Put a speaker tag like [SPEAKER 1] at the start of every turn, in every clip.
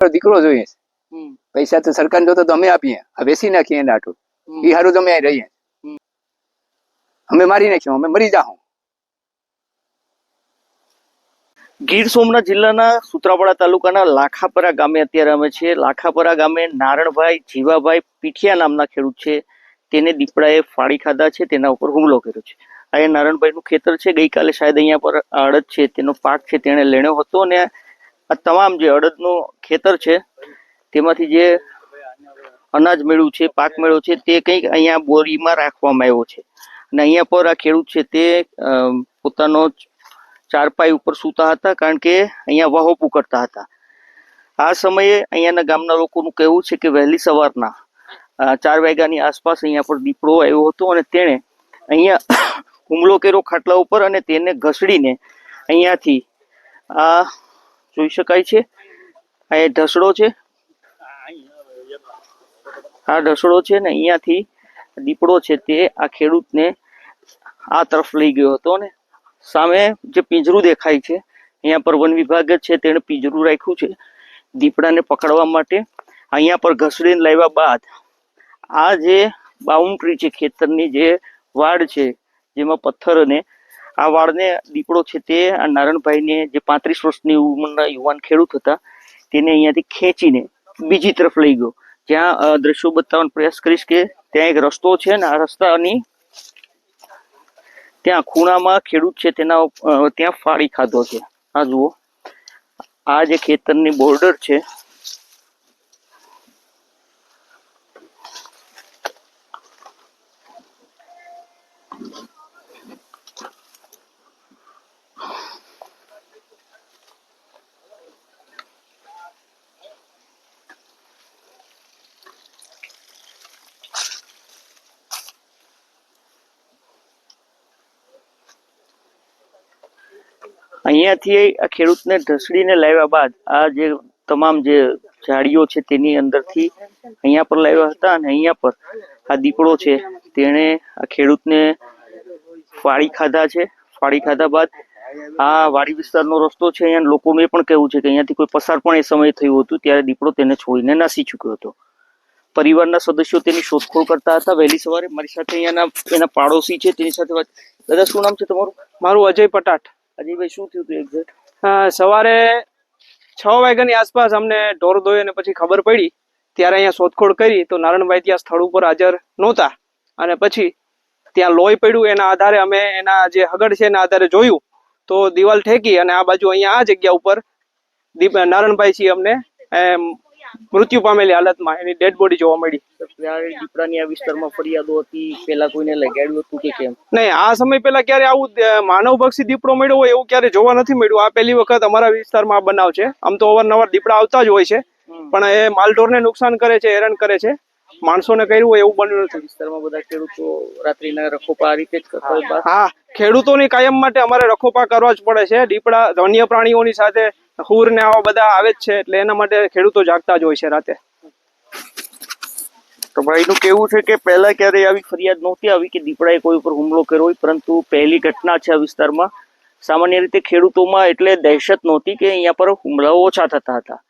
[SPEAKER 1] દીકરો જોઈએ પૈસા તો સરકાર જોતો તો અમે આપીએ, આ વેચી નાખીએ એને આટલું એ સારું તો અમે અહીં રહીએ, અમે મારી નાખ્યું, અમે મરી જાઉં.
[SPEAKER 2] ગીર સોમનાથ જિલ્લાના સૂત્રાપાડા તાલુકાના લાખાપરા ગામે અત્યારે અમે છીએ. લાખાપરા ગામે નારણભાઈ જીવાભાઈ પીઠિયા નામના ખેડૂત છે, તેને દીપડાએ ફાડી ખાધા છે, તેના ઉપર હુમલો કર્યો છે. આ નારણભાઈનું ખેતર છે. ગઈકાલે શાયદ અહીંયા પર અડદ છે તેનો પાક છે તેણે લેણ્યો હતો, અને આ તમામ જે અડદનું ખેતર છે તેમાંથી જે અનાજ મેળવ્યું છે, પાક મેળવ્યો છે, તે કંઈક અહીંયા બોરીમાં રાખવામાં આવ્યો છે. અને અહીંયા પર આ ખેડૂત છે તે પોતાનો ચારપાઈ ઉપર સૂતા હતા, કારણ કે અહીંયા વહોપું કરતા હતા. આ સમયે અહીંયાના ગામના લોકોનું કહેવું છે કે વહેલી સવારના 4 વાગ્યાની આસપાસ અહીંયા પર દીપડો આવ્યો હતો અને તેણે અહીંયા હુમલો કર્યો ખાટલા ઉપર, અને તેને ઘસડીને અહીંયાથી આ જોઈ શકાય છે, આ ઢસડો છે, આ ઢસડો છે ને અહીંયાથી દીપડો છે તે આ ખેડૂતને આ તરફ લઈ ગયો હતો. ને સામે જે પિંજરું દેખાય છે અહીંયા પર વન વિભાગ છે તેણે પિંજરું રાખ્યું છે દીપડાને પકડવા માટે. અહીંયા પર ઘસડીને લાવ્યા બાદ આ જે બાઉન્ડ્રી છે, ખેતરની જે વાડ છે જેમાં પથ્થર, અને આ વાડને દીપડો છે તે આ નારણભાઈને જે 35 વર્ષની ઉંમરના યુવાન ખેડૂત હતા તેને અહીંયાથી ખેંચીને બીજી તરફ લઈ ગયો. જ્યાં દ્રશ્યો બતાવવાનો પ્રયાસ કરીશ કે ત્યાં એક રસ્તો છે ને આ રસ્તાની ત્યાં ખૂણામાં ખેડૂત છે તેના ત્યાં ફાડી ખાધો છે. આ જુઓ, આ જે ખેતરની બોર્ડર છે અહીંયાથી આ ખેડૂતને ઢસડીને લાવ્યા બાદ આ જે તમામ જે ઝાડીઓ છે તેની અંદરથી અહીંયા પર લાવ્યા હતા, અને અહીંયા પર આ દીપડો છે તેણે આ ખેડૂતને ફાડી ખાધા છે. ફાડી ખાધા બાદ આ વાડી વિસ્તારનો રસ્તો છે, અહીંયા લોકોનું એ પણ કહેવું છે કે અહીંયાથી કોઈ પસાર પણ એ સમયે થયું હતું ત્યારે દીપડો તેને છોડીને નાસી ચૂક્યો હતો. પરિવારના સદસ્યો તેની શોધખોળ કરતા હતા. વહેલી સવારે મારી સાથે અહીંયાના એના પાડોશી છે તેની સાથે વાત. દાદા, શું નામ છે તમારું?
[SPEAKER 3] મારું અજય પટાટ.
[SPEAKER 2] અજયભાઈ, શું થયું હતું એક્ઝેક્ટ?
[SPEAKER 3] સવારે 6 વાગ્યાની આસપાસ અમને ઢોર દોઈ અને પછી ખબર પડી, ત્યારે અહીંયા શોધખોળ કરી તો નારણભાઈ ત્યાં સ્થળ ઉપર હાજર નહોતા, અને પછી ત્યાં લોહી પડ્યું. એના આધારે અમે એના જે હગડ છે એના આધારે જોયું તો દિવાલ ઠેકી અને આ બાજુ અહીંયા આ જગ્યા ઉપર નારણભાઈ છે અમને મૃત્યુ પામેલી હાલતમાં એની ડેડ બોડી જોવા મળી.
[SPEAKER 2] દીપડાની આ વિસ્તારમાં ફરિયાદો હતી, પેલા કોઈને લગાડ્યું હતું કે કેમ?
[SPEAKER 3] નહીં, આ સમય પેલા ક્યારે આવું માનવભક્ષી દીપડો મળ્યો હોય એવું ક્યારે જોવા નથી મળ્યું. આ પહેલી વખત અમારા વિસ્તારમાં આ બનાવ છે. આમ તો અવારનવાર દીપડા આવતા જ હોય છે, પણ એ માલઢોરને નુકસાન કરે છે, હેરાન કરે છે. માણસોને કર્યું હોય એવું બન્યું નથી.
[SPEAKER 2] વિસ્તારમાં બધા ખેડૂતો રાત્રિના રખોપા આ રીતે જ કરતા હોય?
[SPEAKER 3] હા, ખેડૂતોની કાયમ માટે અમારે રખોપા કરવા જ પડે છે. દીપડા વન્ય પ્રાણીઓની સાથે હુર ને આવા બધા આવે જ છે, એટલે એના માટે ખેડૂતો જાગતા જ હોય છે રાતે.
[SPEAKER 2] તો ભાઈનું કેવું છે કે પહેલા ક્યારેય આવી ફરિયાદ નહોતી આવી કે દીપડાએ કોઈ ઉપર હુમલો કર્યો હોય, પરંતુ પહેલી ઘટના છે આ વિસ્તારમાં. સામાન્ય રીતે ખેડૂતોમાં એટલે દહેશત નહોતી કે અહીંયા પર હુમલાઓ ઓછા થતા હતા.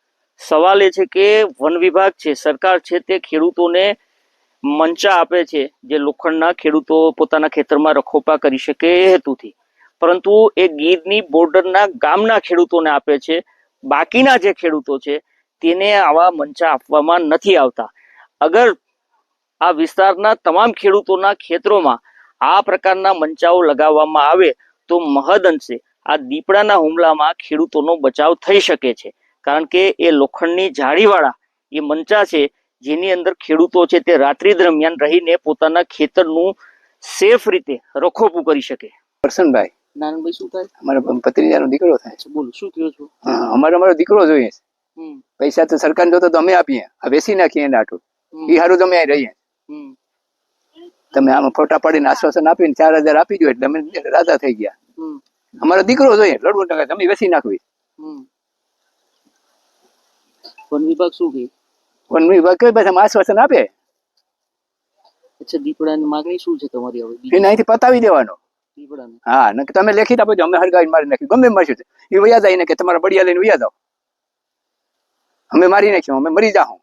[SPEAKER 2] સવાલ એ છે કે વન વિભાગ છે, સરકાર છે, તે ખેડૂતોને મંચા આપે છે જે લોખંડના ખેડૂતો પોતાના ખેતરમાં રખોપા કરી શકે એ હેતુથી, પરંતુ એ ગીરની બોર્ડરના ગામના ખેડૂતોને આપે છે. બાકીના જે ખેડૂતો છે તેને આવા મંચા આપવામાં નથી આવતા. અગર આ વિસ્તારના તમામ ખેડૂતોના ખેતરોમાં આ પ્રકારના મંચાઓ લગાવવામાં આવે તો મહદ અંશે આ દીપડાના હુમલામાં ખેડૂતોનો બચાવ થઈ શકે છે, કારણ કે એ લોખંડની જાળીવાળા એ મંચા છે જેની અંદર ખેડૂતો છે તે રાત્રિ દરમિયાન રહીને પોતાના ખેતરનું સેફ રીતે રખોપું કરી શકે.
[SPEAKER 1] કરશનભાઈ.
[SPEAKER 2] નાનભાઈ, શું થાય?
[SPEAKER 1] અમારા ભત્રીજાનો દીકરો થાય.
[SPEAKER 2] બોલો, શું થયું છું?
[SPEAKER 1] અમારો દીકરો જોઈએ પૈસા તો સરકાર જોતો તો અમે આપીએ, આ વેચી નાખીએ એને આટલું એ સારું તો અમે અહીં રહીએ. તમે આમાં ફોટા પાડીને આશ્વાસન આપીને 4000 આપી દો એટલે અમે રાજા થઈ ગયા. અમારો દીકરો જોઈએ લડવું ટકા તમે વેચી નાખવી.
[SPEAKER 2] વન વિભાગ શું કહે?
[SPEAKER 1] વન વિભાગ કઈ પાસે આશ્વાસન આપે.
[SPEAKER 2] અચ્છા, દીપડાની માંગણી શું છે તમારી હવે?
[SPEAKER 1] એને અહીંથી પતાવી દેવાનો. હા, ને તમે લેખિત આપો, અમે હરગાવી મારી નાખી ગમે મળશે એ વયા જાય ને કે તમારા બળિયા લઈને વયા જાઓ. અમે મારી નાખ્યું, અમે મરી જાઉં.